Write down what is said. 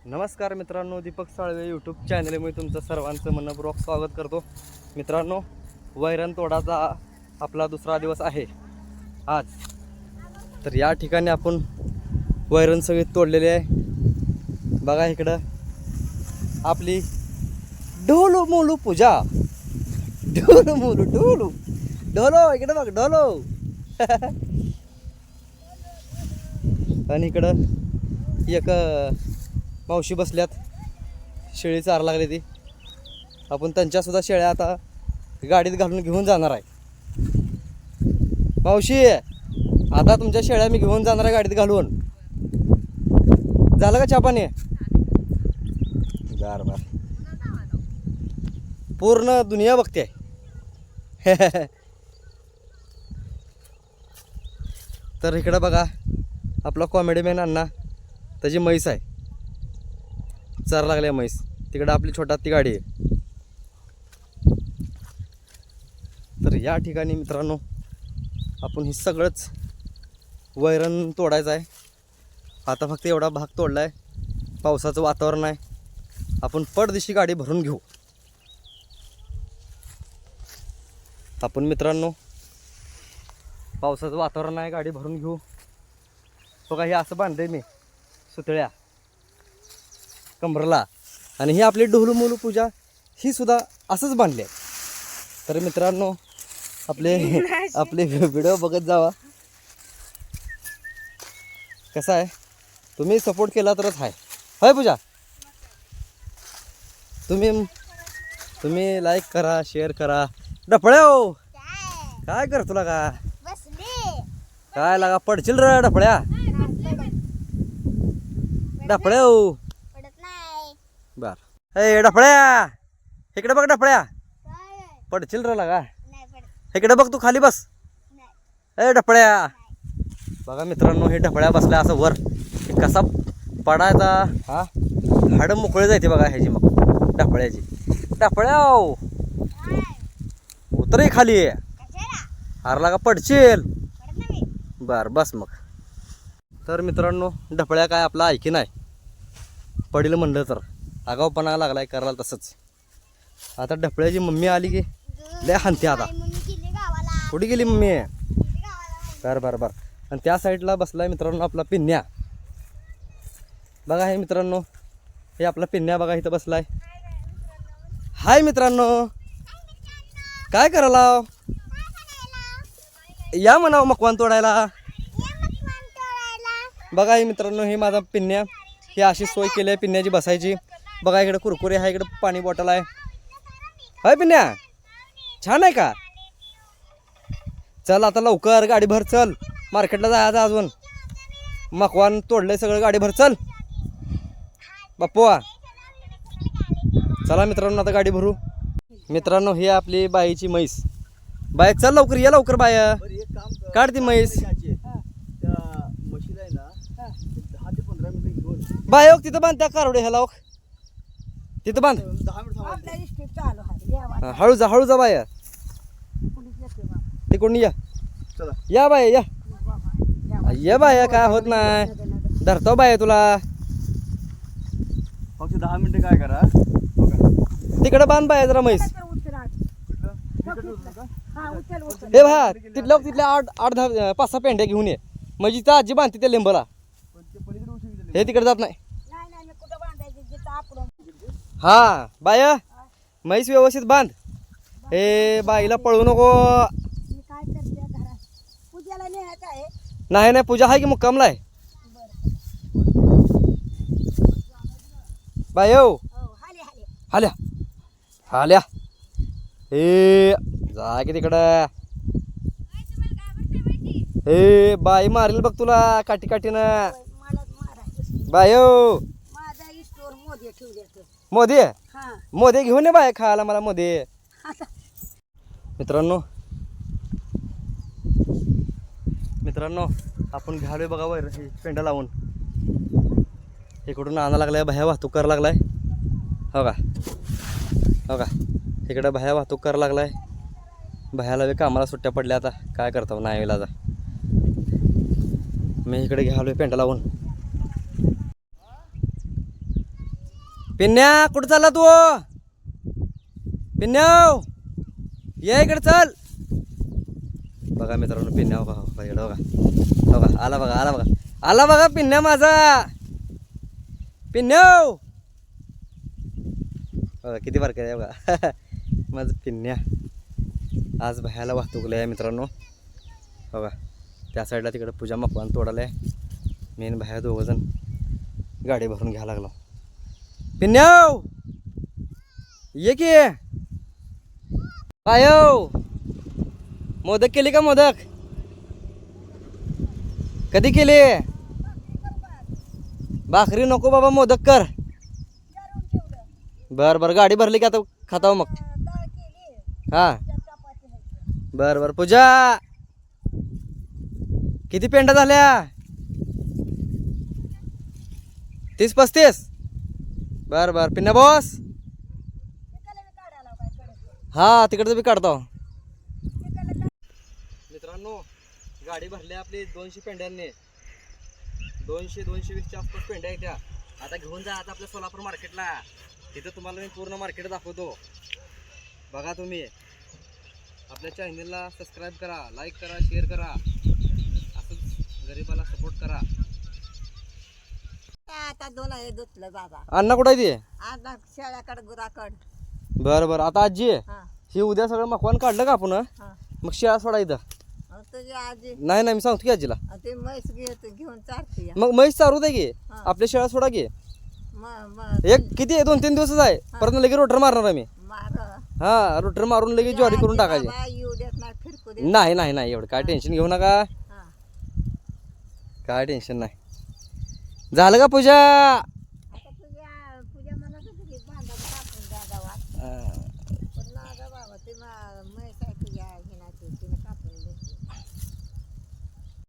नमस्कार मित्रांनो, दीपक साळवे यूट्यूब चॅनलमध्ये तुमचं सर्वांचं मनपूर्वक स्वागत करतो. मित्रांनो, वैरण तोडाचा आपला दुसरा दिवस आहे आज. तर या ठिकाणी आपण वैरण सगळी तोडलेली आहे. बघा इकडं आपली ढोलू मोलू पूजा. ढोलू मोलू ढोलू ढोलो, इकडं बघ ढोलो. आणि इकडं एक मावशी बसल्यात, शेळी चारा लागली ती. आपण त्यांच्यासुद्धा शेळ्या आता गाडीत घालून घेऊन जाणार आहे. मावशी, आता तुमच्या शेळ्या मी घेऊन जाणार आहे गाडीत घालून. झालं का चहा पाणी? बर बर, पूर्ण दुनिया बघते. तर इकडं बघा आपला कॉमेडीमॅन अण्णा, त्याची म्हैस आहे, चार लागल्या म्हैस. तिकडं आपली छोटा ती गाडी आहे. तर या ठिकाणी मित्रांनो आपण हे सगळंच वैरण तोडायचं आहे. आता फक्त एवढा भाग तोडला आहे. पावसाचं वातावरण आहे, आपण पडदिशी गाडी भरून घेऊ. आपण मित्रांनो पावसाचं वातावरण आहे, गाडी भरून घेऊ. बघा हे असं बांधलंय मी सुतळ्या कंबरला, आणि ही आपली ढोलू मोलू पूजा ही सुद्धा असंच बांधली आहे. तर मित्रांनो आपले व्हिडिओ बघत जावा. कसं आहे, तुम्ही सपोर्ट केला तरच आहे. होय पूजा, तुम्ही लाईक करा, शेअर करा. डफळ्या हो, काय कर तुला का काय लागा, पडशील रे डफळ्या. डफळ्या हो बर. ए डफळ्या, इकडे बघ डफळ्या, पडशील रे लागा. इकडे बघ, तू खाली बस. ए डफळ्या, बघा मित्रांनो हे डफळ्या बसल्या असं वर. कसा पडायचा हा, हाडं मोकळे जायते बघा ह्याची. मग डफळ्याची, डफळ्या उतरही खाली, हारला का पडशील. बर बस मग. तर मित्रांनो डफळ्या काय आपला ऐकी नाही, पडील म्हणलं तर आगाऊपणा लागलाय करायला तसंच. आता डफळ्याची मम्मी आली की लय हानते. आता कुठे गेली मम्मी? बर बर बर. आणि त्या साईडला बसलाय मित्रांनो आपला पिन्या. बघा हे मित्रांनो, हे आपला पिन्या बघा इथं बसलाय. हाय मित्रांनो, काय करायला? या म्हणावं मकवान तोडायला. बघा हे मित्रांनो, हे माझा पिन्या. ही अशी सोय केली आहे पिन्याची बसायची. बघा इकडे कुरकुरे आहे, इकडे पाणी बॉटल आहे. हाय पिन्या, छान आहे का? चल आता लवकर गाडी भर, चल मार्केटला जायचं अजून. मकवान तोडलंय सगळं, गाडी भर चल बाप्पू. चला मित्रांनो आता गाडी भरू. मित्रांनो ही आपली बाईची म्हैस. बाय चल लवकर, ये लवकर बाय, काढ ती म्हैस. बाय हो तिथं बांध, त्या कारवडे ह्याला हो तिथं बांध. हळू जा, हळू जा बाय. तिकडून या बाय, या बाय, काय होत नाही. धरतो बाय तुला. फक्त 10 मिनिटं काय करा, तिकडं बांध बाय जरा म्हैस. हे भा तिथल्या 8-10 5-6 पेंड्या घेऊन ये, म्हणजे त्या आजी बांधते त्या लिंबाला. हे तिकडे जात नाही. हा बाय, म्हैस व्यवस्थित बांध. हे बाईला पळू नको. नाही नाही, पूजा आहे की मुक्कामला आहे. बाय हो, हाल्या हाल्या. हे जा की तिकडं. हे बाई मारेल बघ तुला काठी काठीनं. बाय हो, मोदी मोदी घेऊन ये बाय खायला मला मोदी. मित्रांनो आपण घ्यालोय बघा वर पेंडा लावून. इकडून आणा लागलाय बाह्या, वाहतूक करायला लागलाय. हो का, हो का, इकडं बाह्या वाहतूक करायला लागलाय. बाह्याला बी कामाला सुट्ट्या पडल्या, आता काय करतो नाही वेळेला. मी इकडे घ्यालोय पेंडा लावून. पिन्या कुठं चालला तू? पिन्याव ये इकडे चल. बघा मित्रांनो पिन्या बघा इकडं बघा बघा आला बघा आला बघा आला बघा पिन्या माझा. पिन्याव बघा किती बारका आहे बघा माझं पिन्या. आज बाहेरला वाहतूकला आहे मित्रांनो. बघा त्या साईडला तिकडे पूजा मकवान तोडायला आहे. मेन बाहेर दोघंजण गाडी भरून घ्यायला लागलो. पिन्याव ये की काय मोदक केली का? मोदक कधी केली? भाकरी नको बाबा मोदक कर. बर बर गाडी भरली की आता खाताव मग. हा बर बर. पूजा किती पेंड्या झाल्या? 30-35. बर बर. पिन्या बॉस हा तिकडचं बी काढतो. मित्रांनो गाडी भरली आपली 200 पेंड्यांनी. 200-220च्या आसपास पेंड्या आहेत त्या. आता घेऊन जा आता आपल्या सोलापूर मार्केटला. तिथं तुम्हाला मी पूर्ण मार्केट दाखवतो. बघा तुम्ही आपल्या चॅनलला सबस्क्राईब करा, लाईक करा, शेअर करा. असंच गरीबाला सपोर्ट करा. आता दोन आहे दुतलं बाबा. अण्णा कुठं आहे ते? आता शेळ्याकडे गुराकड. बरं बरं. आता आजी हा ही उद्या सगळं मकवान काढलं का आपण? हा. मग शिळा सोडायचं? तुझी आजी नाही नाही मी सांगतो की आजीला. ते म्हैस घेऊन चालते या. मग म्हैस चारू दे की. हा. आपल्या शेळा सोडा की. मग एक किती आहे 2-3 दिवसच आहे. परत लगेच रोटर मारणार आम्ही. मार हा रोटर मारून लगेच ज्वारी करून टाकायची. बाबा येऊ देत नाही फिरकू देत. नाही नाही नाही एवढं काय टेन्शन घेऊ नका. हा. काय टेन्शन नाही. झालं का पूजा? आता तुझ्या मनात होतं की बांधा टाकून द्या गावात. पण ना ग बाबा ते म्हैस आहे तुझ्या घेणार